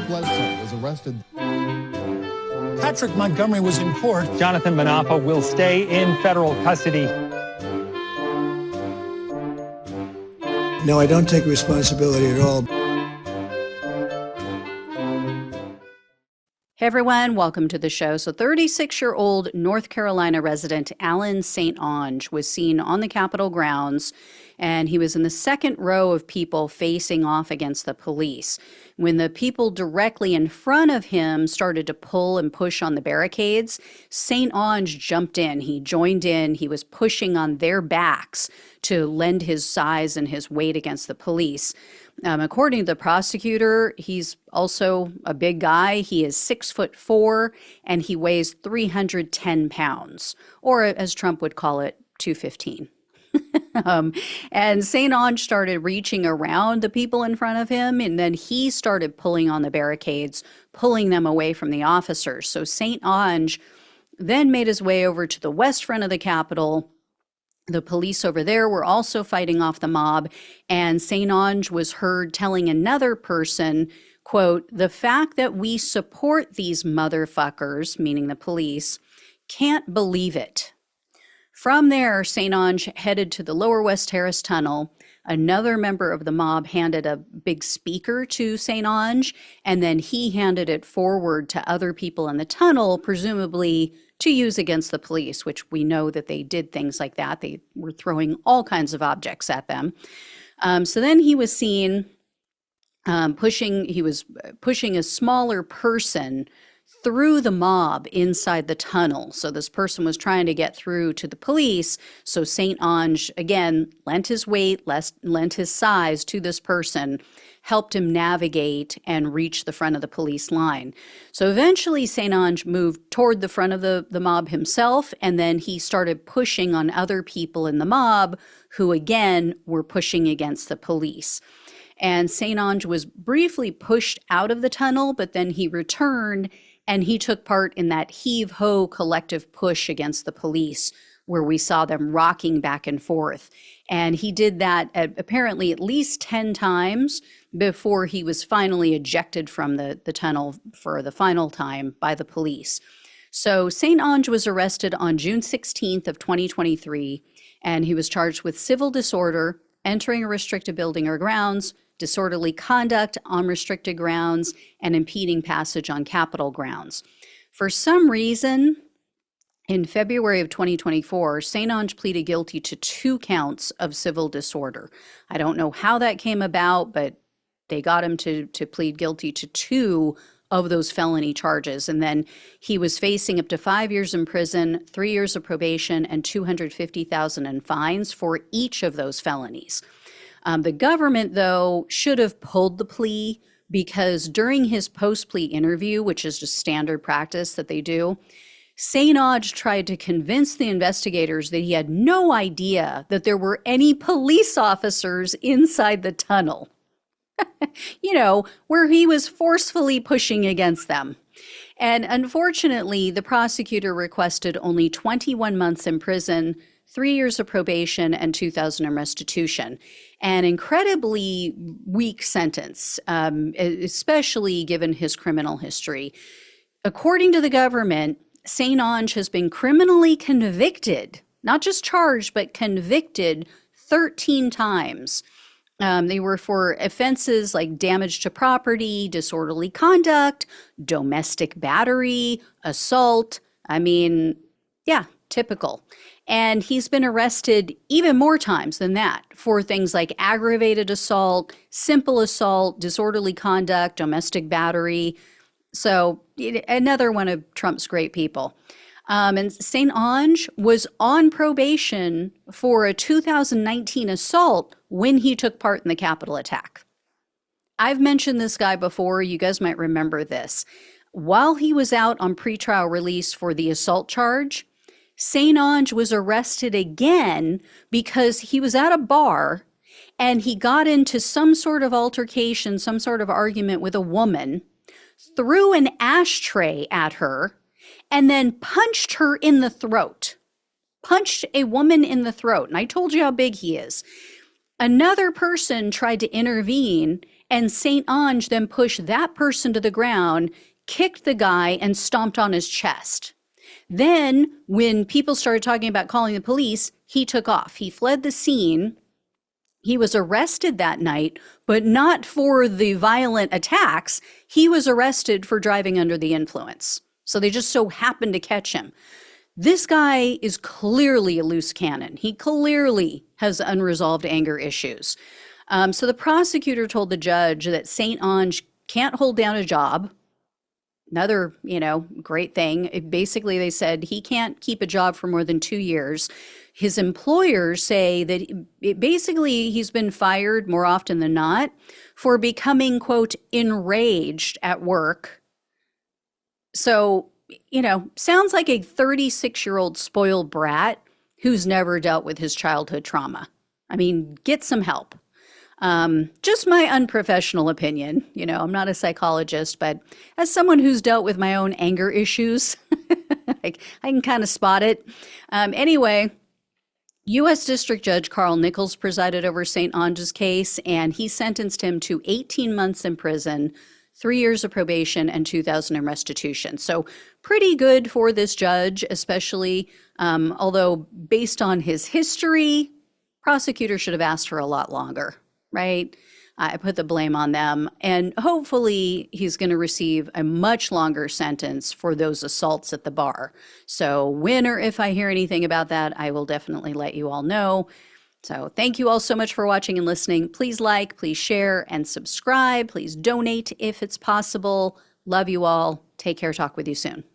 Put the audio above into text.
Bledsoe was arrested. Patrick Montgomery was in court. Jonathan Manapa will stay in federal custody. No, I don't take responsibility at all. Hey everyone, welcome to the show. So 36-year-old North Carolina resident Alan St. Onge was seen on the Capitol grounds, and he was in the second row of people facing off against the police. When the people directly in front of him started to pull and push on the barricades, St. Onge jumped in. He joined in. He was pushing on their backs to lend his size and his weight against the police. According to the prosecutor, he's also a big guy. He is 6'4", and he weighs 310 pounds, or as Trump would call it, 215. And St. Onge started reaching around the people in front of him, and then he started pulling on the barricades, pulling them away from the officers. So St. Onge then made his way over to the west front of the Capitol. The police over there were also fighting off the mob, and St. Onge was heard telling another person, quote, "The fact that we support these motherfuckers," meaning the police, "can't believe it." From there, St. Onge headed to the Lower West Terrace Tunnel. Another member of the mob handed a big speaker to St. Onge, and then he handed it forward to other people in the tunnel, presumably to use against the police, which we know that they did things like that. They were throwing all kinds of objects at them. So then he was seen pushing a smaller person through the mob inside the tunnel. So this person was trying to get through to the police. So St. Onge, again, lent his weight, lent his size to this person, helped him navigate and reach the front of the police line. So eventually St. Onge moved toward the front of the mob himself, and then he started pushing on other people in the mob who, again, were pushing against the police. And St. Onge was briefly pushed out of the tunnel, but then he returned and he took part in that heave-ho collective push against the police, where we saw them rocking back and forth. And he did that apparently at least 10 times before he was finally ejected from the tunnel for the final time by the police. So St. Onge was arrested on June 16th of 2023, and he was charged with civil disorder, entering a restricted building or grounds, disorderly conduct on restricted grounds, and impeding passage on Capitol grounds. For some reason, in February of 2024, St. Onge pleaded guilty to 2 counts of civil disorder. I don't know how that came about, but they got him to plead guilty to 2 of those felony charges. And then he was facing up to 5 years in prison, 3 years of probation, and $250,000 in fines for each of those felonies. The government, though, should have pulled the plea, because during his post-plea interview, which is just standard practice that they do, St. Onge tried to convince the investigators that he had no idea that there were any police officers inside the tunnel, where he was forcefully pushing against them. And unfortunately, the prosecutor requested only 21 months in prison, 3 years of probation, and $2,000 in restitution. An incredibly weak sentence, especially given his criminal history. According to the government, St. Onge has been criminally convicted, not just charged, but convicted 13 times. They were for offenses like damage to property, disorderly conduct, domestic battery, assault. Typical. And he's been arrested even more times than that for things like aggravated assault, simple assault, disorderly conduct, domestic battery. So another one of Trump's great people. And St. Onge was on probation for a 2019 assault when he took part in the Capitol attack. I've mentioned this guy before. You guys might remember this. While he was out on pretrial release for the assault charge, St. Onge was arrested again because he was at a bar and he got into some sort of altercation, some sort of argument with a woman, threw an ashtray at her, and then punched her in the throat. Punched a woman in the throat. And I told you how big he is. Another person tried to intervene And St. Ange then pushed that person to the ground, kicked the guy, and stomped on his chest. Then, when people started talking about calling the police, he took off. He fled the scene. He was arrested that night, but not for the violent attacks. He was arrested for driving under the influence. So they just so happened to catch him. This guy is clearly a loose cannon. He clearly has unresolved anger issues. So the prosecutor told the judge that St. Ange can't hold down a job. Another, great thing. Basically, they said he can't keep a job for more than 2 years. His employers say that basically he's been fired more often than not for becoming, quote, enraged at work. So, sounds like a 36-year-old spoiled brat who's never dealt with his childhood trauma. I mean, get some help. Just my unprofessional opinion. I'm not a psychologist, but as someone who's dealt with my own anger issues, I can kind of spot it. Anyway, U.S. District Judge Carl Nichols presided over St. Ange's case, and he sentenced him to 18 months in prison, 3 years of probation, and $2,000 in restitution. So pretty good for this judge, especially, although based on his history, prosecutor should have asked for a lot longer. Right? I put the blame on them. And hopefully he's going to receive a much longer sentence for those assaults at the bar. So when or if I hear anything about that, I will definitely let you all know. So thank you all so much for watching and listening. Please like, please share, and subscribe. Please donate if it's possible. Love you all. Take care. Talk with you soon.